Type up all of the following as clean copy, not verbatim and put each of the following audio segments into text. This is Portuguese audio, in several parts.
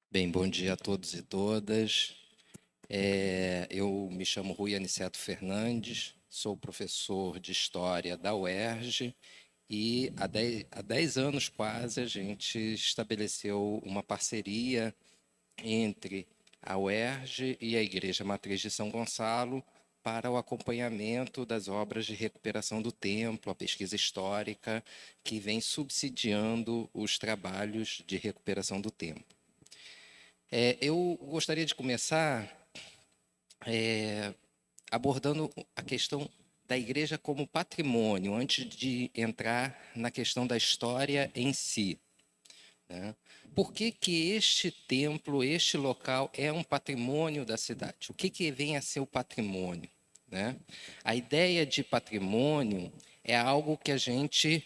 Bem, bom dia a todos e todas. Eu me chamo Rui Aniceto Fernandes, sou professor de História da UERJ e há dez anos quase a gente estabeleceu uma parceria entre a UERJ e a Igreja Matriz de São Gonçalo para o acompanhamento das obras de recuperação do templo, a pesquisa histórica que vem subsidiando os trabalhos de recuperação do templo. Eu gostaria de começar abordando a questão da igreja como patrimônio, antes de entrar na questão da história em si, né? Por que que este templo, este local é um patrimônio da cidade? O que que vem a ser o patrimônio, né? A ideia de patrimônio é algo que a gente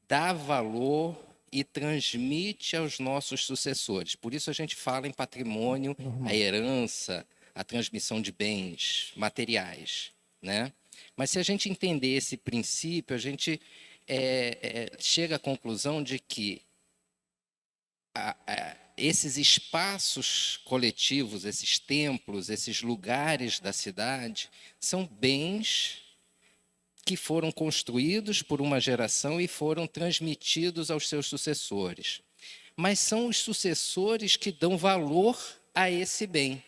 dá valor e transmite aos nossos sucessores. Por isso a gente fala em patrimônio, a herança, a transmissão de bens materiais, né? Mas se a gente entender esse princípio, a gente chega à conclusão de que esses espaços coletivos, esses templos, esses lugares da cidade, são bens que foram construídos por uma geração e foram transmitidos aos seus sucessores. Mas são os sucessores que dão valor a esse bem.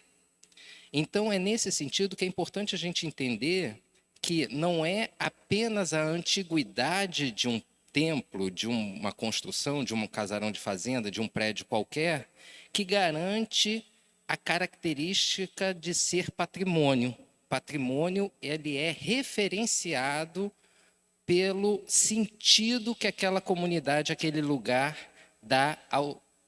Então, é nesse sentido que é importante a gente entender que não é apenas a antiguidade de um templo, de uma construção, de um casarão de fazenda, de um prédio qualquer, que garante a característica de ser patrimônio. Patrimônio, ele é referenciado pelo sentido que aquela comunidade, aquele lugar dá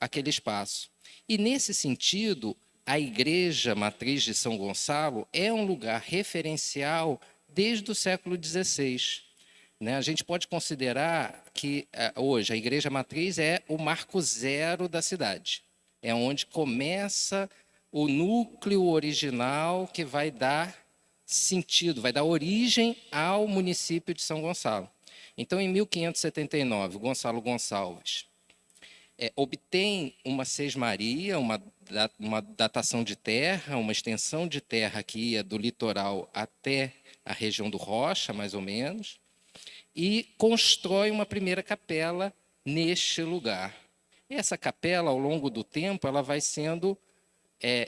àquele espaço. E nesse sentido, a Igreja Matriz de São Gonçalo é um lugar referencial desde o século XVI. Né? A gente pode considerar que hoje a Igreja Matriz é o marco zero da cidade. É onde começa o núcleo original que vai dar sentido, vai dar origem ao município de São Gonçalo. Então, em 1579, Gonçalo Gonçalves obtém uma sesmaria, uma datação de terra, uma extensão de terra que ia do litoral até a região do Rocha, mais ou menos, e constrói uma primeira capela neste lugar. Essa capela, ao longo do tempo, ela vai sendo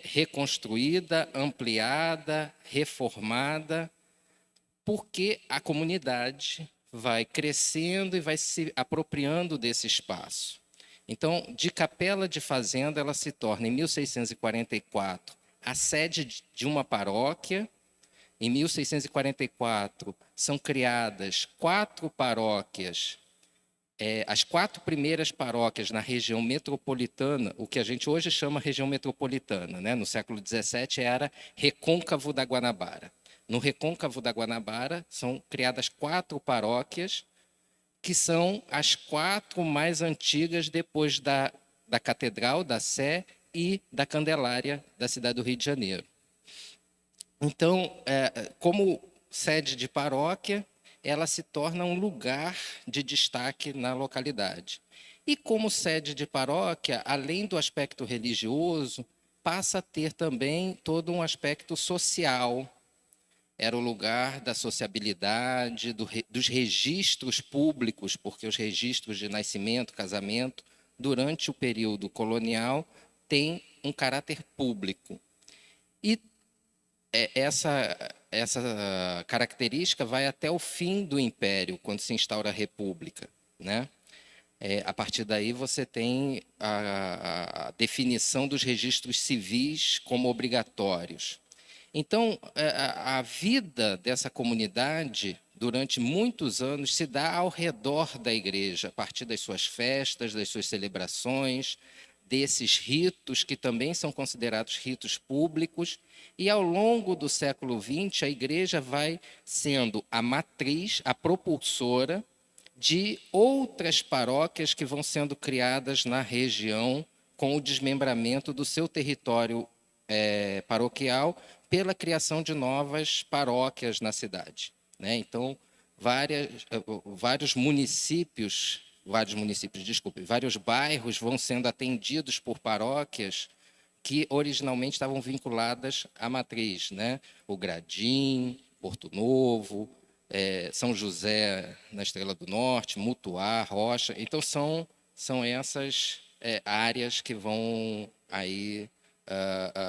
reconstruída, ampliada, reformada, porque a comunidade vai crescendo e vai se apropriando desse espaço. Então, de capela de fazenda, ela se torna, em 1644, a sede de uma paróquia. Em 1644, são criadas 4 paróquias, as 4 primeiras paróquias na região metropolitana, o que a gente hoje chama região metropolitana, né? No século XVII era Recôncavo da Guanabara. No Recôncavo da Guanabara são criadas 4 paróquias, que são as 4 mais antigas depois da Catedral, da Sé e da Candelária da cidade do Rio de Janeiro. Então, como sede de paróquia, ela se torna um lugar de destaque na localidade. E como sede de paróquia, além do aspecto religioso, passa a ter também todo um aspecto social. Era o lugar da sociabilidade, dos registros públicos, porque os registros de nascimento, casamento, durante o período colonial, têm um caráter público. E essa característica vai até o fim do Império, quando se instaura a República, né? A partir daí você tem a definição dos registros civis como obrigatórios. Então, a vida dessa comunidade, durante muitos anos, se dá ao redor da igreja, a partir das suas festas, das suas celebrações, desses ritos que também são considerados ritos públicos, e ao longo do século XX, a igreja vai sendo a matriz, a propulsora de outras paróquias que vão sendo criadas na região com o desmembramento do seu território paroquial pela criação de novas paróquias na cidade, né? Então, vários municípios vários municípios, desculpe, vários bairros vão sendo atendidos por paróquias que originalmente estavam vinculadas à matriz, né? O Gradim, Porto Novo, São José na Estrela do Norte, Mutuá, Rocha. Então são essas áreas que vão aí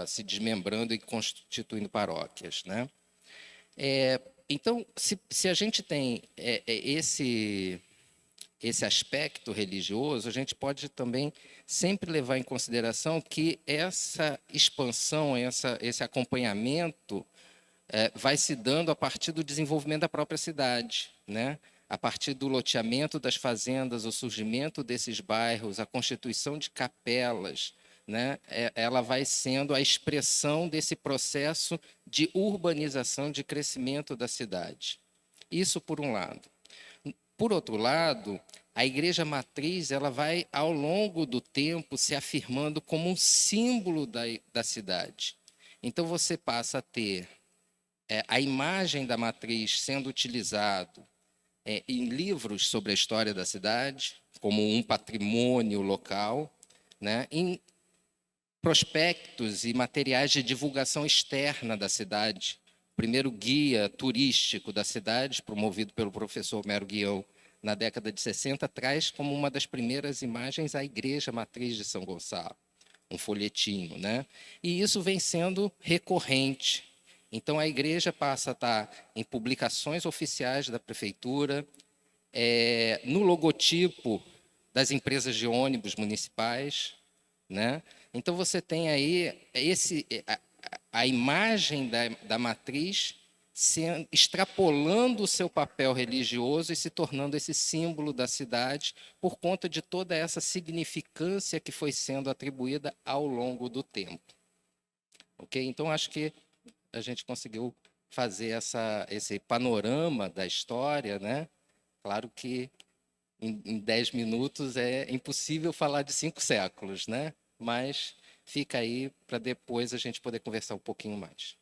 se desmembrando e constituindo paróquias, né? Então, se a gente tem esse aspecto religioso, a gente pode também sempre levar em consideração que essa expansão, esse acompanhamento vai se dando a partir do desenvolvimento da própria cidade, né? A partir do loteamento das fazendas, o surgimento desses bairros, a constituição de capelas, né? Ela vai sendo a expressão desse processo de urbanização, de crescimento da cidade. Isso por um lado. Por outro lado, a igreja matriz ela vai, ao longo do tempo, se afirmando como um símbolo da cidade. Então, você passa a ter a imagem da matriz sendo utilizado em livros sobre a história da cidade, como um patrimônio local, né? Em prospectos e materiais de divulgação externa da cidade. O primeiro guia turístico da cidade, promovido pelo professor Homero Guião na década de 60, traz como uma das primeiras imagens a Igreja Matriz de São Gonçalo, um folhetinho, né? E isso vem sendo recorrente. Então, a igreja passa a estar em publicações oficiais da prefeitura, no logotipo das empresas de ônibus municipais, né? Então, você tem aí a imagem da matriz extrapolando o seu papel religioso e se tornando esse símbolo da cidade por conta de toda essa significância que foi sendo atribuída ao longo do tempo. Ok? Então, acho que a gente conseguiu fazer esse panorama da história, né? Claro que em 10 minutos é impossível falar de 5 séculos, né? Mas fica aí para depois a gente poder conversar um pouquinho mais.